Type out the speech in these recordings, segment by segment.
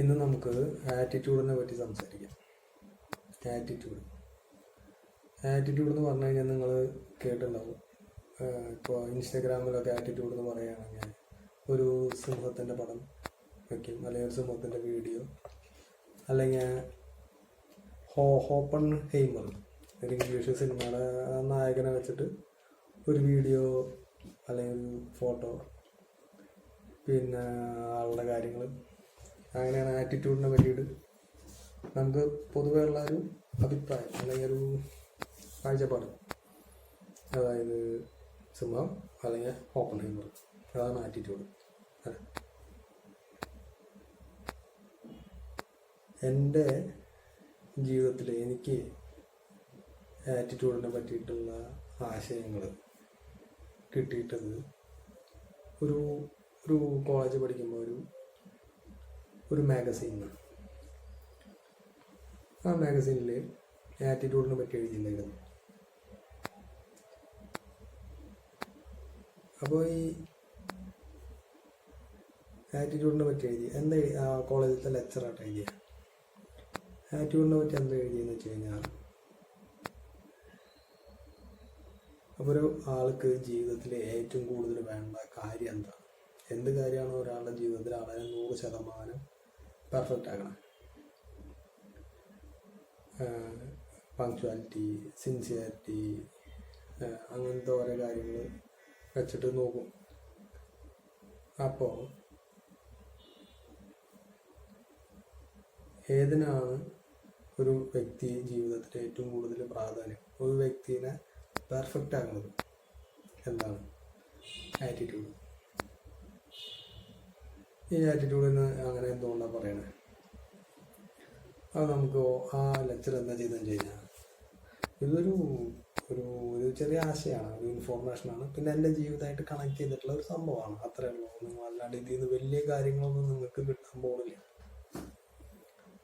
ഇന്ന് നമുക്ക് ആറ്റിറ്റ്യൂഡിനെ പറ്റി സംസാരിക്കാം. ആറ്റിറ്റ്യൂഡ് എന്ന് പറഞ്ഞു കഴിഞ്ഞാൽ നിങ്ങൾ കേട്ടിട്ടുണ്ടാവും. ഇപ്പോൾ ഇൻസ്റ്റാഗ്രാമിലൊക്കെ ആറ്റിറ്റ്യൂഡ് എന്ന് പറയുകയാണെങ്കിൽ ഒരു സിംഹത്തിൻ്റെ പടം വയ്ക്കും, അല്ലെങ്കിൽ ഒരു സിംഹത്തിൻ്റെ വീഡിയോ, അല്ലെങ്കിൽ ഓപ്പൺ ഹെയ്മർ ഒരു ഇംഗ്ലീഷ് സിനിമയുടെ നായകനെ വെച്ചിട്ട് ഒരു വീഡിയോ അല്ലെങ്കിൽ ഒരു ഫോട്ടോ, പിന്നെ ആളുടെ കാര്യങ്ങൾ, അങ്ങനെയാണ് ആറ്റിറ്റ്യൂഡിനെ പറ്റിയിട്ട് നമുക്ക് പൊതുവെ ഉള്ള ഒരു അഭിപ്രായം അല്ലെങ്കിൽ ഒരു കാഴ്ചപ്പാട്. അതായത് സിംഹം അല്ലെങ്കിൽ ഓപ്പൺ ഹൈമർ, അതാണ് ആറ്റിറ്റ്യൂഡ്. അല്ലേ, എൻ്റെ ജീവിതത്തിൽ എനിക്ക് ആറ്റിറ്റ്യൂഡിനെ പറ്റിയിട്ടുള്ള ആശയങ്ങൾ കിട്ടിയിട്ടത് ഒരു കോളേജ് പഠിക്കുമ്പോൾ ഒരു മാഗസീനാണ്. ആ മാഗസീനിൽ ആറ്റിറ്റ്യൂഡിനെ പറ്റി എഴുതിയിട്ടുണ്ടായിരുന്നു. അപ്പോൾ ഈ ആറ്റിറ്റ്യൂഡിനെ പറ്റി എഴുതി എന്താ ആ കോളേജിലത്തെ ലെക്ചറായിട്ട് എഴുതിയ ആറ്റിറ്റ്യൂഡിനെ പറ്റി എന്താ എഴുതിയെന്ന് വെച്ച് കഴിഞ്ഞാൽ, അപ്പോൾ ഒരു ആൾക്ക് ജീവിതത്തിൽ ഏറ്റവും കൂടുതൽ വേണ്ട കാര്യം എന്താണ്, എന്ത് കാര്യമാണോ ഒരാളുടെ ജീവിതത്തിൽ ആളെ 100% പെർഫെക്റ്റ് ആക്കണം. പങ്ക്ച്വാലിറ്റി, സിൻസിയറിറ്റി, അങ്ങനത്തെ ഓരോ കാര്യങ്ങൾ വെച്ചിട്ട് നോക്കും. അപ്പോൾ ഏതിനാണ് ഒരു വ്യക്തി ജീവിതത്തിൽ ഏറ്റവും കൂടുതൽ പ്രാധാന്യം, ഒരു വ്യക്തിനെ പെർഫെക്റ്റ് ആക്കുന്നത് എന്താണ്? ആറ്റിറ്റ്യൂഡ്. ഈ ആറ്റിറ്റ്യൂഡിന് അങ്ങനെ എന്തുകൊണ്ടാണ് പറയണേ? അത് നമുക്ക് ആ ലെക്ചർ എന്താ ചെയ്തെന്ന് കഴിഞ്ഞാൽ, ഇതൊരു ചെറിയ ആശയമാണ്, ഒരു ഇൻഫോർമേഷനാണ്, പിന്നെ എൻ്റെ ജീവിതമായിട്ട് കണക്ട് ചെയ്തിട്ടുള്ള ഒരു സംഭവമാണ്. അത്രേ ഉള്ളൂ. നിങ്ങൾ അല്ലാണ്ട് ഇതിൽ നിന്ന് വലിയ കാര്യങ്ങളൊന്നും നിങ്ങൾക്ക് കിട്ടാൻ പോകുന്നില്ല.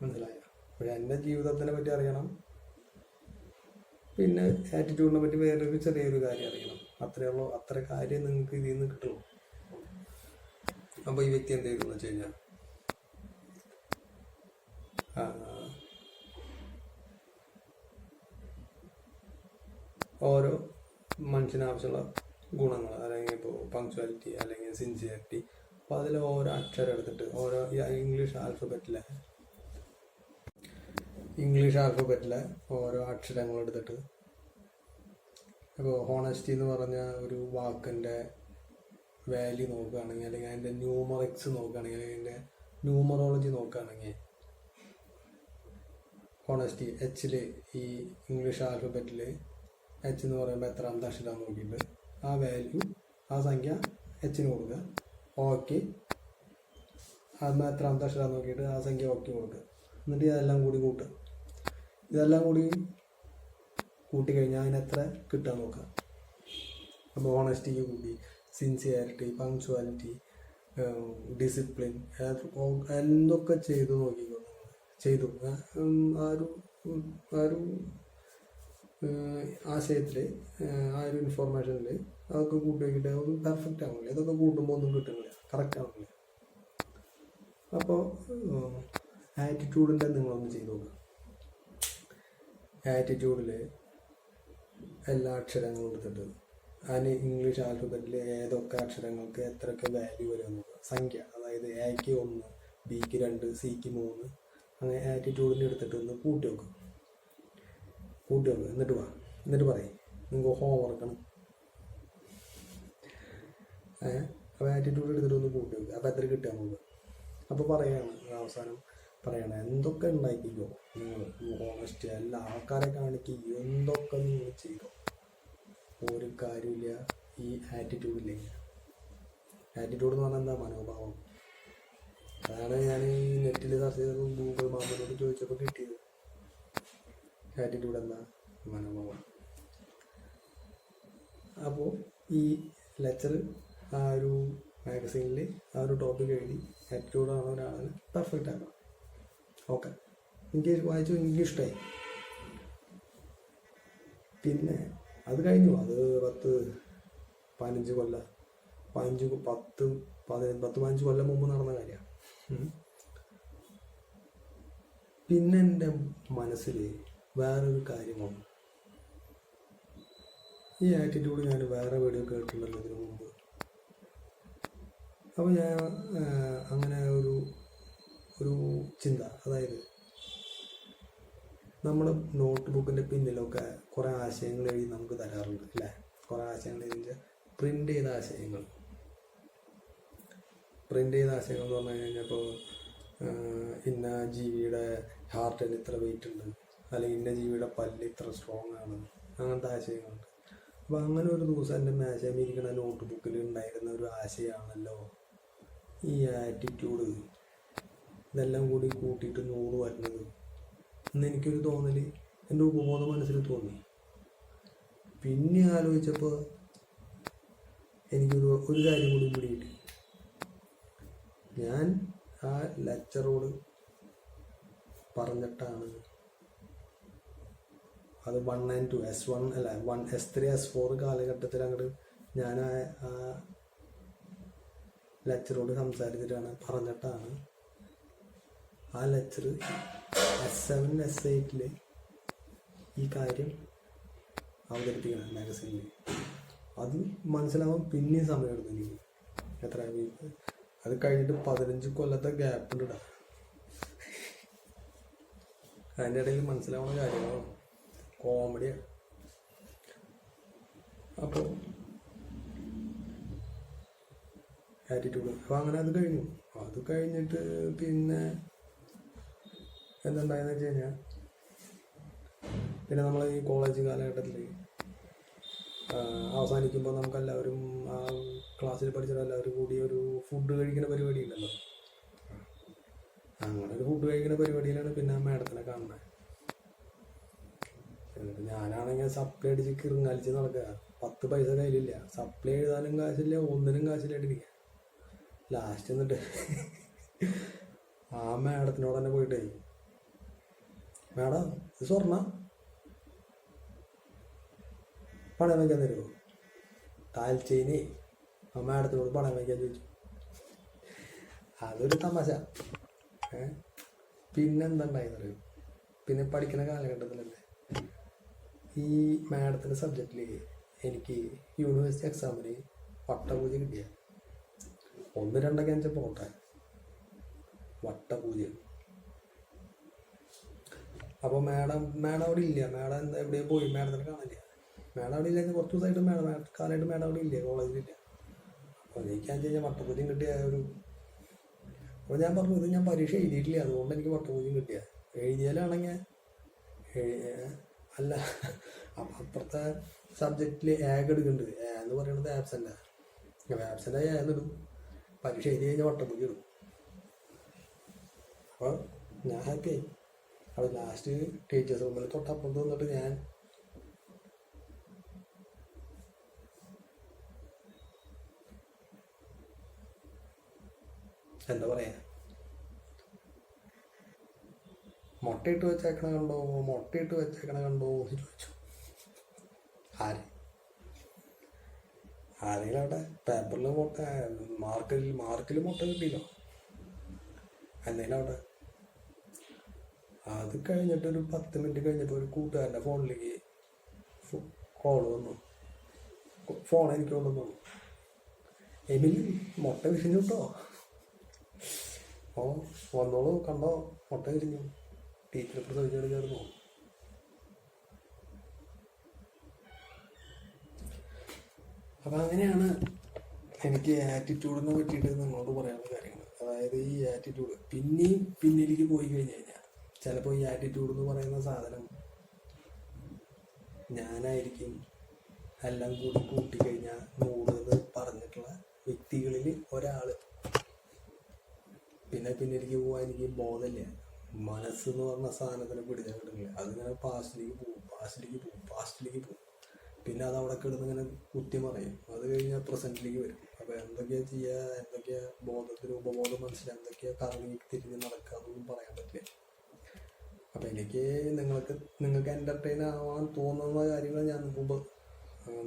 മനസ്സിലായോ? പക്ഷെ എൻ്റെ ജീവിതത്തിനെ പറ്റി അറിയണം, പിന്നെ ആറ്റിറ്റ്യൂഡിനെ പറ്റി വേറൊരു ചെറിയൊരു കാര്യം അറിയണം. അത്രേ ഉള്ളൂ. അത്ര കാര്യം നിങ്ങൾക്ക് ഇതിൽ നിന്ന് കിട്ടുള്ളൂ. അപ്പോൾ ഈ വ്യക്തി എന്ത് ചെയ്തെന്ന് വെച്ച് കഴിഞ്ഞാൽ, ഓരോ മനുഷ്യന് ആവശ്യമുള്ള ഗുണങ്ങൾ, അല്ലെങ്കിൽ ഇപ്പോൾ പങ്ക്ച്വാലിറ്റി അല്ലെങ്കിൽ സിൻസിയറിറ്റി, അപ്പോൾ അതിൽ ഓരോ അക്ഷരം എടുത്തിട്ട് ഓരോ ഇംഗ്ലീഷ് ആൽഫബറ്റിലെ ഓരോ അക്ഷരങ്ങൾ എടുത്തിട്ട്, ഇപ്പോൾ ഹോണസ്റ്റി എന്ന് പറഞ്ഞ ഒരു വാക്കിൻ്റെ വാല്യൂ നോക്കുകയാണെങ്കിൽ, അല്ലെങ്കിൽ അതിൻ്റെ ന്യൂമറിക്സ് നോക്കുകയാണെങ്കിൽ, അതിൻ്റെ ന്യൂമറോളജി നോക്കുകയാണെങ്കിൽ, ഹോണസ്റ്റി എച്ചിൽ, ഈ ഇംഗ്ലീഷ് ആൽഫബറ്റിൽ എച്ച് എന്ന് പറയുമ്പോൾ എത്രാമത്തെ അക്ഷരം നോക്കിയിട്ട് ആ വാല്യൂ, ആ സംഖ്യ എച്ചിന് കൊടുക്കുക. ഓക്കെ, അതിന് എത്രാമത്തെ അക്ഷരം നോക്കിയിട്ട് ആ സംഖ്യ ഓക്കെ കൊടുക്കുക. എന്നിട്ട് ഇതെല്ലാം കൂടി കൂട്ടുക. ഇതെല്ലാം കൂടി കൂട്ടിക്കഴിഞ്ഞാൽ അതിനെത്ര കിട്ടാൻ നോക്കുക. അപ്പോൾ ഹോണസ്റ്റിക്ക് കൂടി, സിൻസിയറിറ്റി, പങ്ക്ച്വാലിറ്റി, ഡിസിപ്ലിൻ, എന്തൊക്കെ ചെയ്തു നോക്കിക്കോ. ചെയ്തു ആ ഒരു ആശയത്തിൽ, ആ ഒരു ഇൻഫോർമേഷനിൽ അതൊക്കെ കൂട്ടി വയ്ക്കിട്ട് അതൊന്നും പെർഫെക്റ്റ് ആവുന്നില്ല. ഇതൊക്കെ കൂട്ടുമ്പോൾ ഒന്നും കിട്ടുന്നില്ല, കറക്റ്റ് ആവുന്നില്ല. അപ്പോൾ ആറ്റിറ്റ്യൂഡിൻ്റെ നിങ്ങളൊന്ന് ചെയ്ത് നോക്കുക. ആറ്റിറ്റ്യൂഡിൽ എല്ലാ അക്ഷരങ്ങളും എടുത്തിട്ട് അതിന് ഇംഗ്ലീഷ് ആൽഫബറ്റിൽ ഏതൊക്കെ അക്ഷരങ്ങൾക്ക് എത്രയൊക്കെ വാല്യൂ വരും നോക്കുക. സംഖ്യ, അതായത് എക്ക് 1, ബിക്ക് 2, സിക്ക് 3, അങ്ങനെ ആറ്റിറ്റ്യൂഡിൽ എടുത്തിട്ട് ഒന്ന് കൂട്ടി വെക്കുക. എന്നിട്ട് പറയും നിങ്ങൾക്ക് ഹോംവർക്കാണ്. അപ്പോൾ ആറ്റിറ്റ്യൂഡ് എടുത്തിട്ട് ഒന്ന് കൂട്ടി വെക്കുക. അപ്പോൾ എത്ര കിട്ടുക നോക്കുക. അപ്പോൾ അവസാനം പറയണം എന്തൊക്കെ ഉണ്ടാക്കിക്കോ നിങ്ങൾ, ഹോണസ്റ്റ് എല്ലാ ആൾക്കാരെ കാണിക്കുക, എന്തൊക്കെ നിങ്ങൾ ചെയ്തോ, ഒരു കാര്യമില്ല ഈ ആറ്റിറ്റ്യൂഡില്ലെങ്കിൽ. ആറ്റിറ്റ്യൂഡ് എന്ന് പറഞ്ഞാൽ എന്താ? മനോഭാവം. അതാണ് ഞാൻ ഈ നെറ്റിൽ സെർച്ച് ചെയ്തപ്പോൾ ഗൂഗിൾ മാപ്പിനോട് ചോദിച്ചപ്പോൾ കിട്ടിയത്. ആറ്റിറ്റ്യൂഡ് എന്താ? മനോഭാവം. അപ്പോൾ ഈ ലെക്ചർ ആ ഒരു മാഗസീനിൽ ആ ഒരു ടോപ്പിക് എഴുതി ആറ്റിറ്റ്യൂഡാണ് ഒരാളിന് പെർഫെക്റ്റ് ആക്കണം. ഓക്കെ, എനിക്ക് വായിച്ചു, എനിക്ക് ഇഷ്ടമായി. പിന്നെ അത് കഴിഞ്ഞു. അത് 10-15 കൊല്ലം മുമ്പ് നടന്ന കാര്യമാണ്. പിന്നെ എൻ്റെ മനസ്സിൽ വേറൊരു കാര്യമാണ്. ഈ ആറ്റിറ്റ്യൂഡ് ഞാൻ വേറെ വീഡിയോ കേട്ടിട്ടുണ്ടല്ലോ ഇതിനു മുമ്പ്. അപ്പോൾ ഞാൻ അങ്ങനെ ഒരു ചിന്ത, അതായത് നമ്മൾ നോട്ട് ബുക്കിൻ്റെ പിന്നിലൊക്കെ കുറേ ആശയങ്ങൾ എഴുതി നമുക്ക് തരാറുണ്ട് അല്ലേ? കുറേ ആശയങ്ങൾ എഴുതി പ്രിൻ്റ് ചെയ്ത ആശയങ്ങൾ എന്ന് പറഞ്ഞു കഴിഞ്ഞാൽ ഇപ്പോൾ ഇന്ന ജീവിയുടെ ഹാർട്ടിന് ഇത്ര വെയിറ്റ് ഉണ്ട്, അല്ലെങ്കിൽ ഇന്ന ജീവിയുടെ പല്ല് ഇത്ര സ്ട്രോങ് ആണ്, അങ്ങനത്തെ ആശയങ്ങളുണ്ട്. അപ്പോൾ അങ്ങനെ ഒരു ദിവസം എൻ്റെ മേശയിലിരിക്കുന്ന നോട്ട് ബുക്കിൽ ഉണ്ടായിരുന്ന ഒരു ആശയമാണല്ലോ ഈ ആറ്റിറ്റ്യൂഡ്. ഇതെല്ലാം കൂടി കൂട്ടിയിട്ട് 100 വരുന്നത് എന്ന് എനിക്കൊരു തോന്നൽ എൻ്റെ ഉപബോധ മനസ്സിൽ തോന്നി. പിന്നെ ആലോചിച്ചപ്പോൾ എനിക്കൊരു കാര്യം കൂടി പിടികിട്ടി. ഞാൻ ആ ലെക്ചറോട് പറഞ്ഞിട്ടാണ് അത് 1 and 2 S1 അല്ല 1 S3 S4 കാലഘട്ടത്തിൽ അങ്ങോട്ട് ഞാൻ ആ ലെക്ചറോട് സംസാരിച്ചിട്ടാണ് പറഞ്ഞിട്ടാണ് ആ ലെക്ചർ S7 S8 ഈ കാര്യം അവതരിപ്പിക്കണം മാഗസീനിൽ. അത് മനസ്സിലാവാൻ പിന്നെയും സമയമെടുത്തു എനിക്ക്. എത്ര അത് കഴിഞ്ഞിട്ട് 15 കൊല്ലത്തെ ഗ്യാപ്പ് ഉണ്ട്. അതിൻ്റെ ഇടയിൽ മനസ്സിലാവുന്ന കാര്യങ്ങളാണ്, കോമഡിയാണ്. അപ്പോൾ ആറ്റിറ്റ്യൂഡ് അപ്പോൾ അങ്ങനെ അത് കഴിഞ്ഞു. അത് കഴിഞ്ഞിട്ട് പിന്നെ എന്തുണ്ടായെന്ന് വെച്ച് കഴിഞ്ഞാൽ, പിന്നെ നമ്മൾ ഈ കോളേജ് കാലഘട്ടത്തിൽ അവസാനിക്കുമ്പോൾ നമുക്കെല്ലാവരും ആ ക്ലാസ്സിൽ പഠിച്ചവരെല്ലാവരും കൂടി ഒരു ഫുഡ് കഴിക്കുന്ന പരിപാടി ഉണ്ടല്ലോ. അങ്ങനെ ഒരു ഫുഡ് കഴിക്കുന്ന പരിപാടിയിലാണ് പിന്നെ ആ മാഡത്തിനെ കാണുന്നത്. എന്നിട്ട് ഞാനാണെങ്കിൽ സപ്ലൈ അടിച്ച് കിറുങ്ങലിച്ച് നടക്കുക. 10 പൈസ കയ്യിലില്ല, സപ്ലൈ എഴുതാനും കാശില്ല, ഒന്നിനും കാശില്ലായിട്ടിരിക്കുക. ലാസ്റ്റ് എന്നിട്ട് ആ മാഡത്തിനോട് തന്നെ പോയിട്ടേ, മാഡം ഇത് സ്വർണ്ണ പണം വയ്ക്കാൻ തരുമോ? താൽച്ചേന് ആ മാഡത്തിനോട് പണം വയ്ക്കാൻ ചോദിച്ചു. അതൊരു തമാശ. പിന്നെന്തുണ്ടായെന്നറിയോ? പിന്നെ പഠിക്കുന്ന കാലഘട്ടത്തിലല്ലേ ഈ മാഡത്തിൻ്റെ സബ്ജക്റ്റിൽ എനിക്ക് യൂണിവേഴ്സിറ്റി എക്സാമിന് വട്ടപൂജ കിട്ടിയ 1-2 അഞ്ച് പോട്ടെ, വട്ടപൂജ. അപ്പോൾ മാഡം അവിടെ ഇല്ല. മാഡം എന്താ എവിടെയോ പോയി, മാഡത്തിനെ കാണില്ല. മാഡം അവിടെ ഇല്ല, കുറച്ച് ദിവസമായിട്ട് കാലമായിട്ട് മാഡം അവിടെ ഇല്ല, കോളേജിലില്ല. അപ്പോൾ എനിക്കാന്ന് കഴിഞ്ഞാൽ വട്ടപൂജയും കിട്ടിയ അപ്പോൾ ഞാൻ പറഞ്ഞു, ഇത് ഞാൻ പരീക്ഷ എഴുതിയിട്ടില്ല, അതുകൊണ്ട് എനിക്ക് വട്ടപൂജയും കിട്ടിയ. എഴുതിയാലാണെങ്കിൽ അല്ല, അപ്പം അപ്പുറത്തെ സബ്ജക്റ്റിൽ ഏഗ് എടുക്കുന്നുണ്ട്. എന്ന് പറയുന്നത് ആബ്സെൻ്റായി ഏന്നിടും. പരീക്ഷ എഴുതി കഴിഞ്ഞാൽ വട്ടപൂജ ഇടും. അപ്പോൾ ഞാൻ ഹാപ്പിയായി. അപ്പോൾ ലാസ്റ്റ് ടീച്ചേഴ്സ് റൂമിൽ തൊട്ടപ്പുറത്ത് വന്നിട്ട് ഞാൻ എന്താ പറയാ, മുട്ടയിട്ട് വെച്ചേക്കണ കണ്ടോ എന്ന് ചോദിച്ചു. ആരെങ്കിലും അവിടെ പേപ്പറിൽ മാർക്കിൽ മുട്ട കിട്ടിയില്ലോ, എന്തെങ്കിലും അവിടെ. അത് കഴിഞ്ഞിട്ടൊരു 10 മിനിറ്റ് കഴിഞ്ഞപ്പോൾ ഒരു കൂട്ടുകാരൻ്റെ ഫോണിലേക്ക് കോൾ വന്നു. ഫോൺ എനിക്ക് കൊണ്ടുവന്നു. എമിൽ മുട്ട വിരിഞ്ഞു കേട്ടോ. വന്നോളൂ, കണ്ടോ മുട്ട വിരിഞ്ഞു, ടീച്ചർ പ്രസവിച്ചെടുക്കായിരുന്നു. അപ്പം അങ്ങനെയാണ് എനിക്ക് ആറ്റിറ്റ്യൂഡിനെ പറ്റിയിട്ട് നിങ്ങളോട് പറയാനുള്ള കാര്യങ്ങൾ. അതായത് ഈ ആറ്റിറ്റ്യൂഡ് പിന്നെയും പിന്നിലേക്ക് പോയി കഴിഞ്ഞ് കഴിഞ്ഞാൽ ചിലപ്പോൾ ഈ ആറ്റിറ്റ്യൂഡ് എന്ന് പറയുന്ന സാധനം ഞാനായിരിക്കും എല്ലാം കൂടി കൂട്ടിക്കഴിഞ്ഞാൽ 100 പറഞ്ഞിട്ടുള്ള വ്യക്തികളിൽ ഒരാൾ. പിന്നെ പിന്നിലേക്ക് പോകാൻ എനിക്ക് ബോധമില്ല. മനസ്സെന്ന് പറഞ്ഞ സാധനത്തിനെ പിടിച്ചാൽ കിട്ടുന്നില്ല. അതിങ്ങനെ പാസ്റ്റിലേക്ക് പോകും. പിന്നെ അത് അവിടെ കിടന്ന് ഇങ്ങനെ കുത്തി മറിയും. അത് കഴിഞ്ഞാൽ പ്രസൻറ്റിലേക്ക് വരും. അപ്പോൾ എന്തൊക്കെയാണ് ചെയ്യുക, എന്തൊക്കെയാ ബോധത്തിന് ഉപബോധം മനസ്സിൽ എന്തൊക്കെയാ കറങ്ങി തിരിഞ്ഞ് നടക്കുക എന്നൊന്നും പറയാൻ പറ്റില്ല. അപ്പം എനിക്ക് നിങ്ങൾക്ക് എൻ്റർടൈൻ ആവാൻ തോന്നുന്ന കാര്യങ്ങൾ ഞാൻ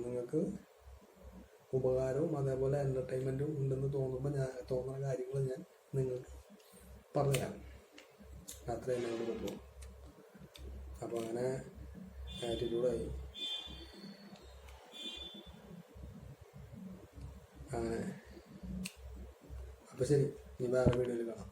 നിങ്ങൾക്ക് ഉപകാരവും അതേപോലെ എൻ്റർടൈൻമെൻറ്റും ഉണ്ടെന്ന് തോന്നുന്ന കാര്യങ്ങൾ ഞാൻ നിങ്ങൾക്ക് പറഞ്ഞുതരാം. രാത്രി തന്നെ അങ്ങോട്ട് കൊണ്ടുപോകും. അപ്പോൾ അങ്ങനെ ആറ്റിറ്റ്യൂഡായി. അങ്ങനെ അപ്പോൾ ശരി, ഇനി വേറെ വീഡിയോയിൽ കാണാം.